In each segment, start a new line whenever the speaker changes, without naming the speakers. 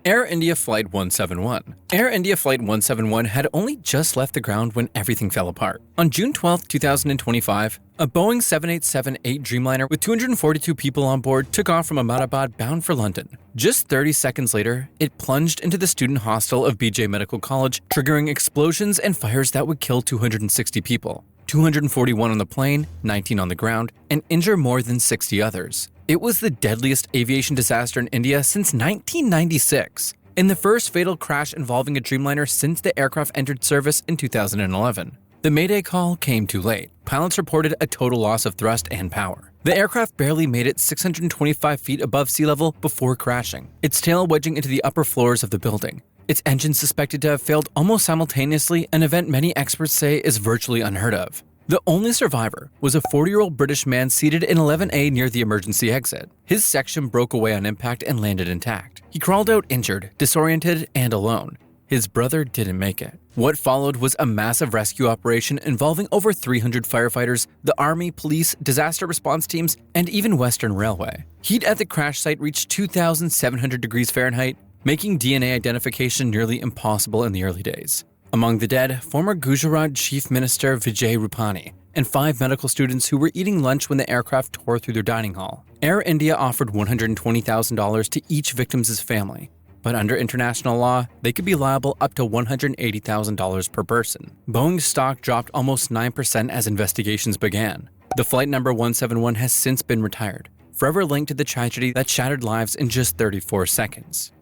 Air India Flight 171. Air India Flight 171 had only just left the ground when everything fell apart. On June 12, 2025, a Boeing 787-8 Dreamliner with 242 people on board took off from Ahmedabad bound for London. Just 30 seconds later, it plunged into the student hostel of BJ Medical College, triggering explosions and fires that would kill 260 people. 241 on the plane, 19 on the ground, and injure more than 60 others. It was the deadliest aviation disaster in India since 1996, and the first fatal crash involving a Dreamliner since the aircraft entered service in 2011. The Mayday call came too late. Pilots reported a total loss of thrust and power. The aircraft barely made it 625 feet above sea level before crashing, its tail wedging into the upper floors of the building. Its engine suspected to have failed almost simultaneously, an event many experts say is virtually unheard of. The only survivor was a 40-year-old British man seated in 11A near the emergency exit. His section broke away on impact and landed intact. He crawled out injured, disoriented, and alone. His brother didn't make it. What followed was a massive rescue operation involving over 300 firefighters, the army, police, disaster response teams, and even Western Railway. Heat at the crash site reached 2,700 degrees Fahrenheit, making DNA identification nearly impossible in the early days. Among the dead, former Gujarat Chief Minister Vijay Rupani and 5 medical students who were eating lunch when the aircraft tore through their dining hall. Air India offered $120,000 to each victim's family, but under international law, they could be liable up to $180,000 per person. Boeing's stock dropped almost 9% as investigations began. The flight number 171 has since been retired, forever linked to the tragedy that shattered lives in just 34 seconds.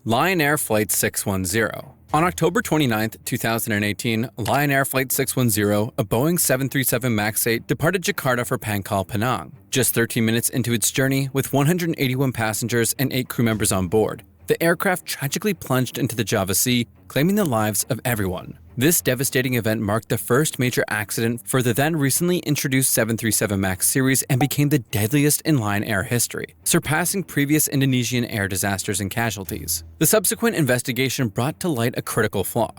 Lion Air Flight 610. On October 29, 2018, Lion Air Flight 610, a Boeing 737 MAX 8, departed Jakarta for Pangkal, Penang. Just 13 minutes into its journey, with 181 passengers and 8 crew members on board, the aircraft tragically plunged into the Java Sea, claiming the lives of everyone. This devastating event marked the first major accident for the then recently introduced 737 MAX series and became the deadliest in Lion Air history, surpassing previous Indonesian air disasters and casualties. The subsequent investigation brought to light a critical flaw: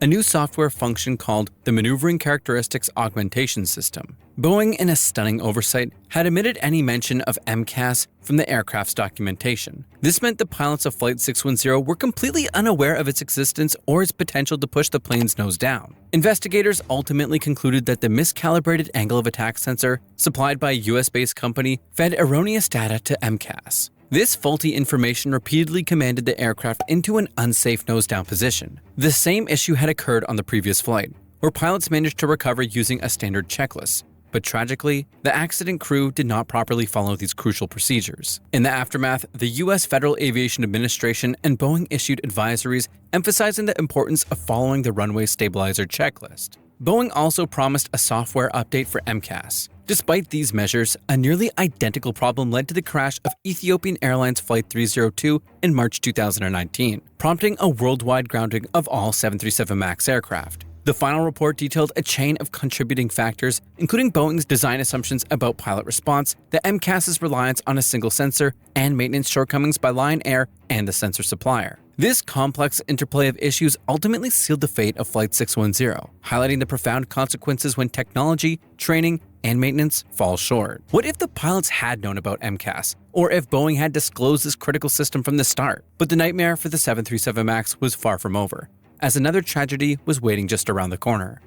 a new software function called the Maneuvering Characteristics Augmentation System. Boeing, in a stunning oversight, had omitted any mention of MCAS from the aircraft's documentation. This meant the pilots of Flight 610 were completely unaware of its existence or its potential to push the plane's nose down. Investigators ultimately concluded that the miscalibrated angle of attack sensor, supplied by a US-based company, fed erroneous data to MCAS. This faulty information repeatedly commanded the aircraft into an unsafe nose-down position. The same issue had occurred on the previous flight, where pilots managed to recover using a standard checklist. But tragically, the accident crew did not properly follow these crucial procedures. In the aftermath, the US Federal Aviation Administration and Boeing issued advisories emphasizing the importance of following the runway stabilizer checklist. Boeing also promised a software update for MCAS. Despite these measures, a nearly identical problem led to the crash of Ethiopian Airlines Flight 302 in March 2019, prompting a worldwide grounding of all 737 MAX aircraft. The final report detailed a chain of contributing factors, including Boeing's design assumptions about pilot response, the MCAS's reliance on a single sensor, and maintenance shortcomings by Lion Air and the sensor supplier. This complex interplay of issues ultimately sealed the fate of Flight 610, highlighting the profound consequences when technology, training, and maintenance fall short. What if the pilots had known about MCAS, or if Boeing had disclosed this critical system from the start? But the nightmare for the 737 MAX was far from over, as another tragedy was waiting just around the corner.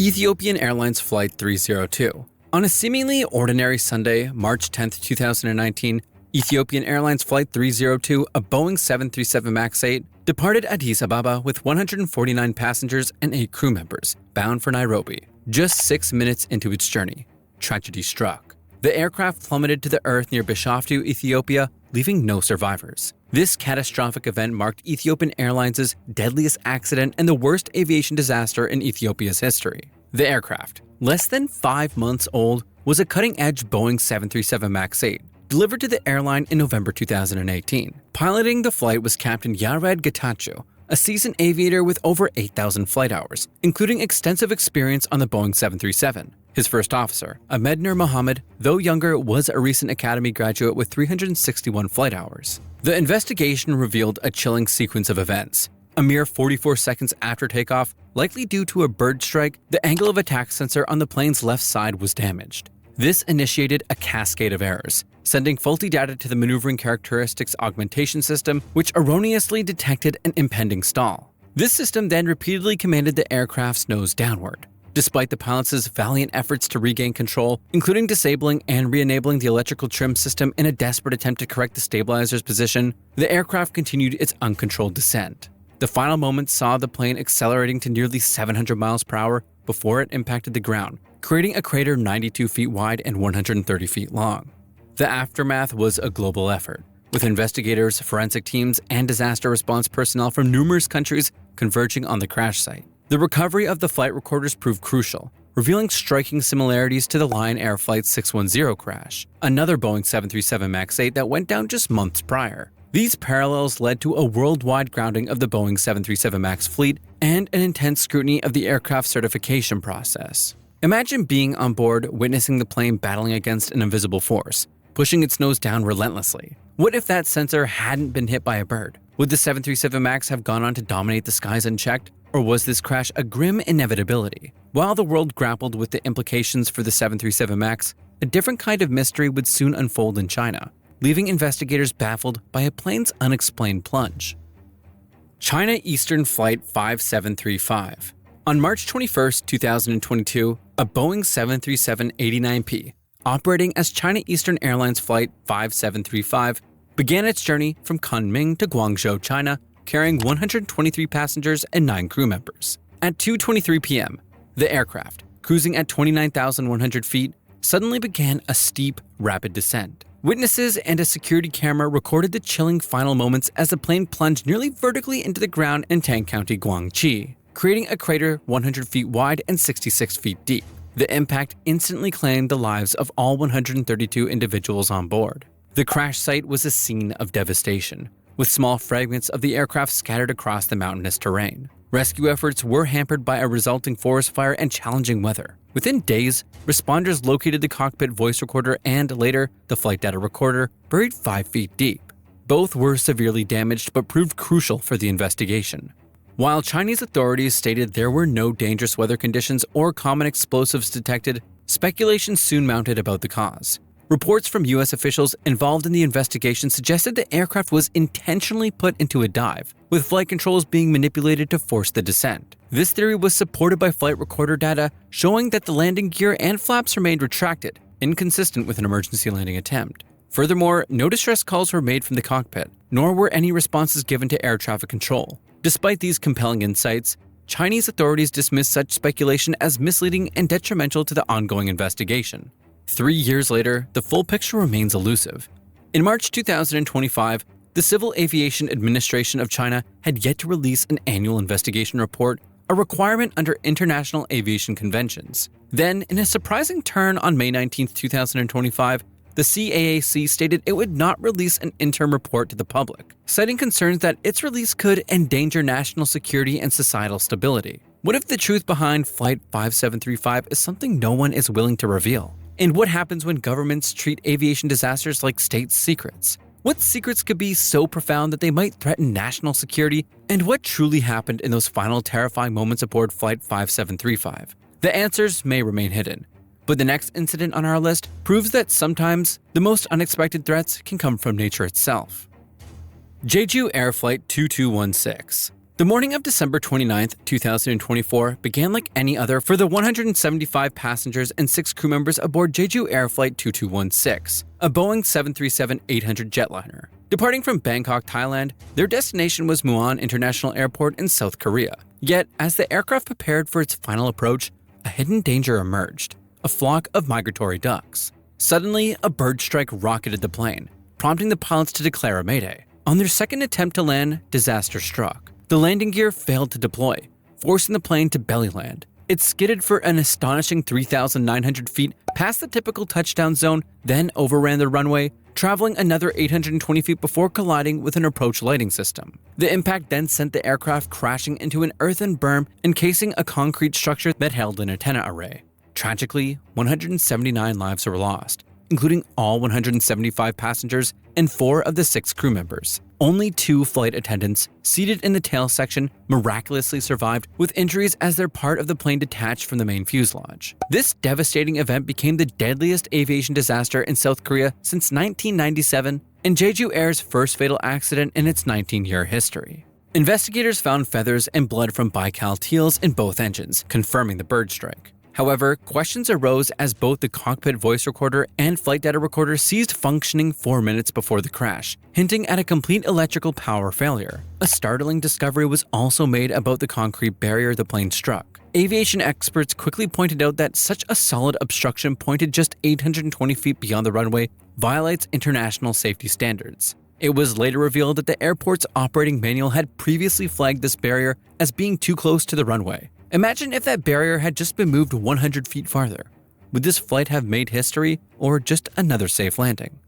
Ethiopian Airlines Flight 302. On a seemingly ordinary Sunday, March 10, 2019, Ethiopian Airlines Flight 302, a Boeing 737 MAX 8, departed Addis Ababa with 149 passengers and 8 crew members, bound for Nairobi. Just 6 minutes into its journey, tragedy struck. The aircraft plummeted to the earth near Bishoftu, Ethiopia, leaving no survivors. This catastrophic event marked Ethiopian Airlines' deadliest accident and the worst aviation disaster in Ethiopia's history. The aircraft, less than 5 months old, was a cutting-edge Boeing 737 MAX 8, delivered to the airline in November 2018. Piloting the flight was Captain Yared Getachew, a seasoned aviator with over 8,000 flight hours, including extensive experience on the Boeing 737. His first officer, Ahmed Nur Mohammed, though younger, was a recent academy graduate with 361 flight hours. The investigation revealed a chilling sequence of events. A mere 44 seconds after takeoff, likely due to a bird strike, the angle of attack sensor on the plane's left side was damaged. This initiated a cascade of errors, sending faulty data to the maneuvering characteristics augmentation system, which erroneously detected an impending stall. This system then repeatedly commanded the aircraft's nose downward. Despite the pilots' valiant efforts to regain control, including disabling and re-enabling the electrical trim system in a desperate attempt to correct the stabilizer's position, the aircraft continued its uncontrolled descent. The final moments saw the plane accelerating to nearly 700 miles per hour before it impacted the ground, creating a crater 92 feet wide and 130 feet long. The aftermath was a global effort, with investigators, forensic teams, and disaster response personnel from numerous countries converging on the crash site. The recovery of the flight recorders proved crucial, revealing striking similarities to the Lion Air Flight 610 crash, another Boeing 737 MAX 8 that went down just months prior. These parallels led to a worldwide grounding of the Boeing 737 MAX fleet and an intense scrutiny of the aircraft certification process. Imagine being on board, witnessing the plane battling against an invisible force, pushing its nose down relentlessly. What if that sensor hadn't been hit by a bird? Would the 737 MAX have gone on to dominate the skies unchecked? Or was this crash a grim inevitability? While the world grappled with the implications for the 737 MAX, a different kind of mystery would soon unfold in China, leaving investigators baffled by a plane's unexplained plunge. China Eastern Flight 5735. On March 21, 2022, a Boeing 737-89P, operating as China Eastern Airlines Flight 5735, began its journey from Kunming to Guangzhou, China, carrying 123 passengers and 9 crew members. At 2:23 p.m., the aircraft, cruising at 29,100 feet, suddenly began a steep, rapid descent. Witnesses and a security camera recorded the chilling final moments as the plane plunged nearly vertically into the ground in Tang County, Guangxi, creating a crater 100 feet wide and 66 feet deep. The impact instantly claimed the lives of all 132 individuals on board. The crash site was a scene of devastation, with small fragments of the aircraft scattered across the mountainous terrain. Rescue efforts were hampered by a resulting forest fire and challenging weather. Within days, responders located the cockpit voice recorder and, later, the flight data recorder, buried 5 feet deep. Both were severely damaged but proved crucial for the investigation. While Chinese authorities stated there were no dangerous weather conditions or common explosives detected, speculation soon mounted about the cause. Reports from U.S. officials involved in the investigation suggested the aircraft was intentionally put into a dive, with flight controls being manipulated to force the descent. This theory was supported by flight recorder data showing that the landing gear and flaps remained retracted, inconsistent with an emergency landing attempt. Furthermore, no distress calls were made from the cockpit, nor were any responses given to air traffic control. Despite these compelling insights, Chinese authorities dismissed such speculation as misleading and detrimental to the ongoing investigation. 3 years later, the full picture remains elusive. In March 2025, the Civil Aviation Administration of China had yet to release an annual investigation report, a requirement under international aviation conventions. Then, in a surprising turn on May 19, 2025, the CAAC stated it would not release an interim report to the public, citing concerns that its release could endanger national security and societal stability. What if the truth behind Flight 5735 is something no one is willing to reveal? And what happens when governments treat aviation disasters like state secrets? What secrets could be so profound that they might threaten national security? And what truly happened in those final terrifying moments aboard Flight 5735? The answers may remain hidden, but the next incident on our list proves that sometimes the most unexpected threats can come from nature itself. Jeju Air Flight 2216. The morning of December 29, 2024 began like any other for the 175 passengers and 6 crew members aboard Jeju Air Flight 2216, a Boeing 737-800 jetliner. Departing from Bangkok, Thailand, their destination was Muan International Airport in South Korea. Yet, as the aircraft prepared for its final approach, a hidden danger emerged: a flock of migratory ducks. Suddenly, a bird strike rocketed the plane, prompting the pilots to declare a mayday. On their second attempt to land, disaster struck. The landing gear failed to deploy, forcing the plane to belly land. It skidded for an astonishing 3,900 feet past the typical touchdown zone, then overran the runway, traveling another 820 feet before colliding with an approach lighting system. The impact then sent the aircraft crashing into an earthen berm encasing a concrete structure that held an antenna array. Tragically, 179 lives were lost, including all 175 passengers and 4 of the 6 crew members. Only 2 flight attendants, seated in the tail section, miraculously survived with injuries as their part of the plane detached from the main fuselage. This devastating event became the deadliest aviation disaster in South Korea since 1997 and Jeju Air's first fatal accident in its 19-year history. Investigators found feathers and blood from Baikal teals in both engines, confirming the bird strike. However, questions arose as both the cockpit voice recorder and flight data recorder ceased functioning 4 minutes before the crash, hinting at a complete electrical power failure. A startling discovery was also made about the concrete barrier the plane struck. Aviation experts quickly pointed out that such a solid obstruction pointed just 820 feet beyond the runway violates international safety standards. It was later revealed that the airport's operating manual had previously flagged this barrier as being too close to the runway. Imagine if that barrier had just been moved 100 feet farther. Would this flight have made history or just another safe landing?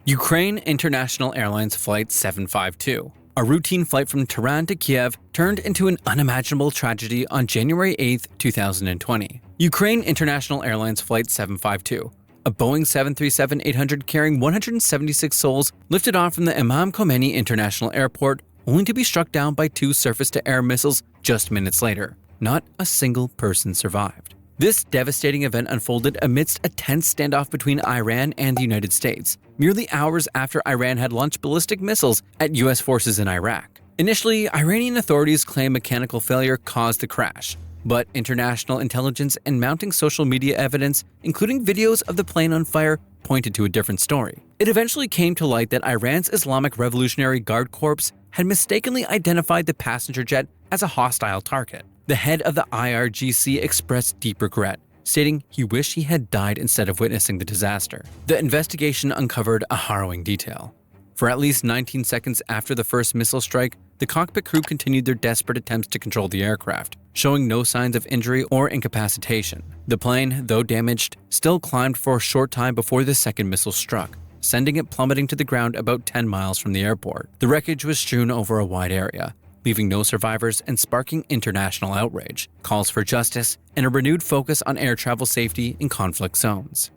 Ukraine International Airlines Flight 752, a routine flight from Tehran to Kiev, turned into an unimaginable tragedy on January 8, 2020. Ukraine International Airlines Flight 752, a Boeing 737-800 carrying 176 souls, lifted off from the Imam Khomeini International Airport only to be struck down by 2 surface-to-air missiles just minutes later. Not a single person survived. This devastating event unfolded amidst a tense standoff between Iran and the United States, merely hours after Iran had launched ballistic missiles at U.S. forces in Iraq. Initially, Iranian authorities claimed mechanical failure caused the crash, but international intelligence and mounting social media evidence, including videos of the plane on fire, pointed to a different story. It eventually came to light that Iran's Islamic Revolutionary Guard Corps had mistakenly identified the passenger jet as a hostile target. The head of the IRGC expressed deep regret, stating he wished he had died instead of witnessing the disaster. The investigation uncovered a harrowing detail. For at least 19 seconds after the first missile strike, the cockpit crew continued their desperate attempts to control the aircraft, showing no signs of injury or incapacitation. The plane, though damaged, still climbed for a short time before the second missile struck, sending it plummeting to the ground about 10 miles from the airport. The wreckage was strewn over a wide area, leaving no survivors and sparking international outrage, calls for justice, and a renewed focus on air travel safety in conflict zones.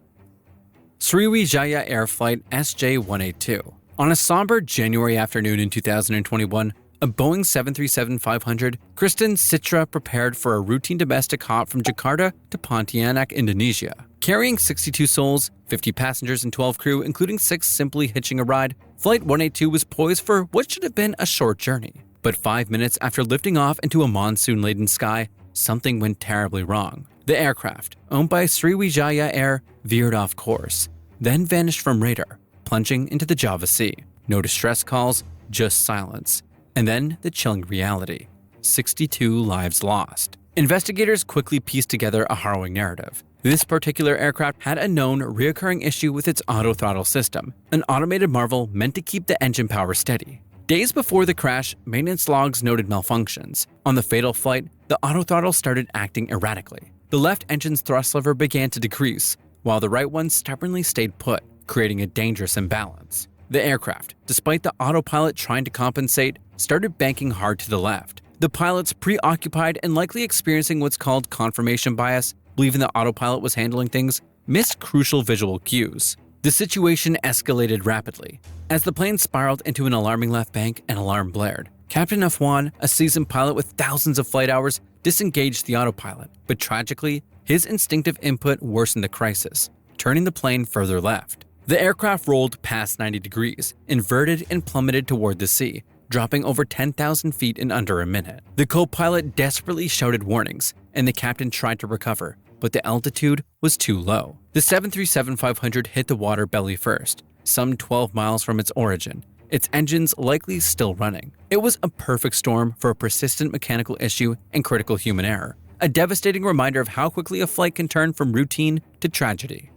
Srijaya Air Flight SJ182. On a somber January afternoon in 2021, a Boeing 737-500, Kristen Citra prepared for a routine domestic hop from Jakarta to Pontianak, Indonesia. Carrying 62 souls, 50 passengers and 12 crew, including 6 simply hitching a ride, Flight 182 was poised for what should have been a short journey. But 5 minutes after lifting off into a monsoon-laden sky, something went terribly wrong. The aircraft, owned by Srijaya Air, veered off course, then vanished from radar, plunging into the Java Sea. No distress calls, just silence. And then the chilling reality: 62 lives lost. Investigators quickly pieced together a harrowing narrative. This particular aircraft had a known recurring issue with its auto-throttle system, an automated marvel meant to keep the engine power steady. Days before the crash, maintenance logs noted malfunctions. On the fatal flight, the autothrottle started acting erratically. The left engine's thrust lever began to decrease, while the right one stubbornly stayed put, creating a dangerous imbalance. The aircraft, despite the autopilot trying to compensate, started banking hard to the left. The pilots, preoccupied and likely experiencing what's called confirmation bias, believing the autopilot was handling things, missed crucial visual cues. The situation escalated rapidly. As the plane spiraled into an alarming left bank, an alarm blared. Captain Afwan, a seasoned pilot with thousands of flight hours, disengaged the autopilot, but tragically, his instinctive input worsened the crisis, turning the plane further left. The aircraft rolled past 90 degrees, inverted and plummeted toward the sea, dropping over 10,000 feet in under a minute. The co-pilot desperately shouted warnings, and the captain tried to recover, but the altitude was too low. The 737-500 hit the water belly first, some 12 miles from its origin, its engines likely still running. It was a perfect storm for a persistent mechanical issue and critical human error, a devastating reminder of how quickly a flight can turn from routine to tragedy.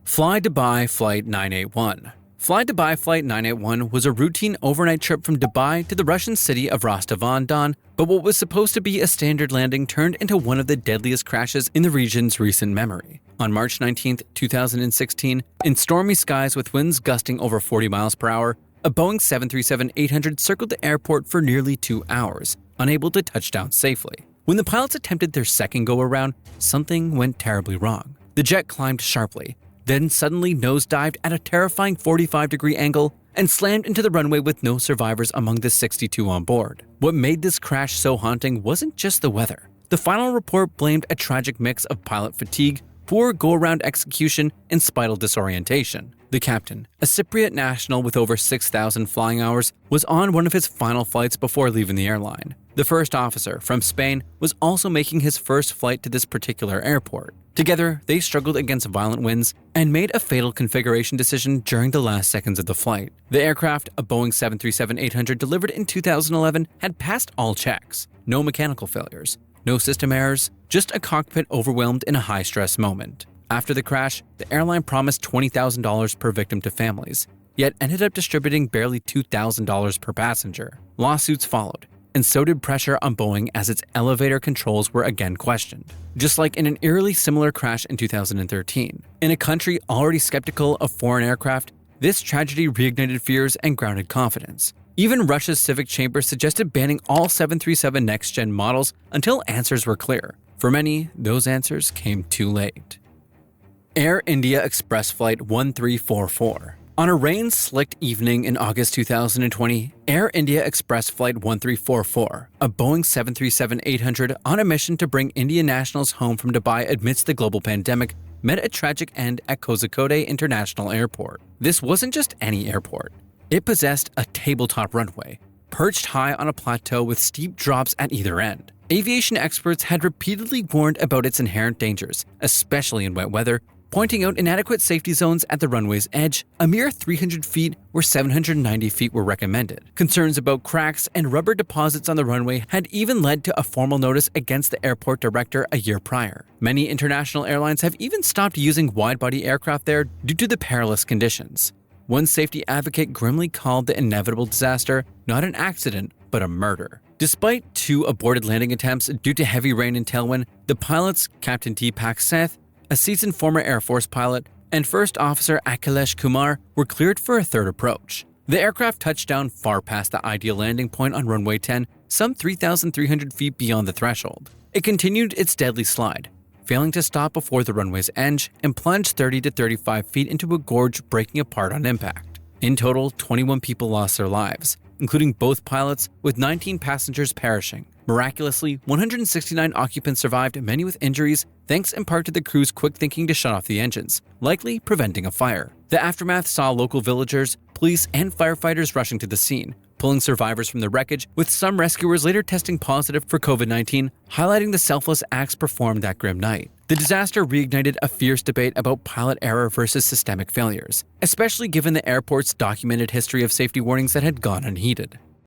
Fly Dubai Flight 981. Fly Dubai Flight 981 was a routine overnight trip from Dubai to the Russian city of Rostov-on-Don, but what was supposed to be a standard landing turned into one of the deadliest crashes in the region's recent memory. On March 19, 2016, in stormy skies with winds gusting over 40 miles per hour, a Boeing 737-800 circled the airport for nearly 2 hours, unable to touch down safely. When the pilots attempted their second go-around, something went terribly wrong. The jet climbed sharply, then suddenly nosedived at a terrifying 45-degree angle and slammed into the runway with no survivors among the 62 on board. What made this crash so haunting wasn't just the weather. The final report blamed a tragic mix of pilot fatigue, poor go-around execution, and spinal disorientation. The captain, a Cypriot national with over 6,000 flying hours, was on one of his final flights before leaving the airline. The first officer, from Spain, was also making his first flight to this particular airport. Together, they struggled against violent winds and made a fatal configuration decision during the last seconds of the flight. The aircraft, a Boeing 737-800 delivered in 2011, had passed all checks. No mechanical failures, no system errors, just a cockpit overwhelmed in a high-stress moment. After the crash, the airline promised $20,000 per victim to families, yet ended up distributing barely $2,000 per passenger. Lawsuits followed, and so did pressure on Boeing as its elevator controls were again questioned. Just like in an eerily similar crash in 2013. In a country already skeptical of foreign aircraft, this tragedy reignited fears and grounded confidence. Even Russia's civic chamber suggested banning all 737 next-gen models until answers were clear. For many, those answers came too late. Air India Express Flight 1344. On a rain-slicked evening in August 2020, Air India Express Flight 1344, a Boeing 737-800 on a mission to bring Indian nationals home from Dubai amidst the global pandemic, met a tragic end at Kozhikode International Airport. This wasn't just any airport. It possessed a tabletop runway, perched high on a plateau with steep drops at either end. Aviation experts had repeatedly warned about its inherent dangers, especially in wet weather, pointing out inadequate safety zones at the runway's edge, a mere 300 feet where 790 feet were recommended. Concerns about cracks and rubber deposits on the runway had even led to a formal notice against the airport director a year prior. Many international airlines have even stopped using wide-body aircraft there due to the perilous conditions. One safety advocate grimly called the inevitable disaster not an accident, but a murder. Despite 2 aborted landing attempts due to heavy rain and tailwind, the pilots, Captain Deepak Seth, a seasoned former Air Force pilot, and First Officer Akhilesh Kumar were cleared for a third approach. The aircraft touched down far past the ideal landing point on runway 10, some 3,300 feet beyond the threshold. It continued its deadly slide, failing to stop before the runway's edge and plunged 30 to 35 feet into a gorge, breaking apart on impact. In total, 21 people lost their lives, including both pilots, with 19 passengers perishing. Miraculously, 169 occupants survived, many with injuries, thanks in part to the crew's quick thinking to shut off the engines, likely preventing a fire. The aftermath saw local villagers, police, and firefighters rushing to the scene, pulling survivors from the wreckage, with some rescuers later testing positive for COVID-19, highlighting the selfless acts performed that grim night. The disaster reignited a fierce debate about pilot error versus systemic failures, especially given the airport's documented history of safety warnings that had gone unheeded.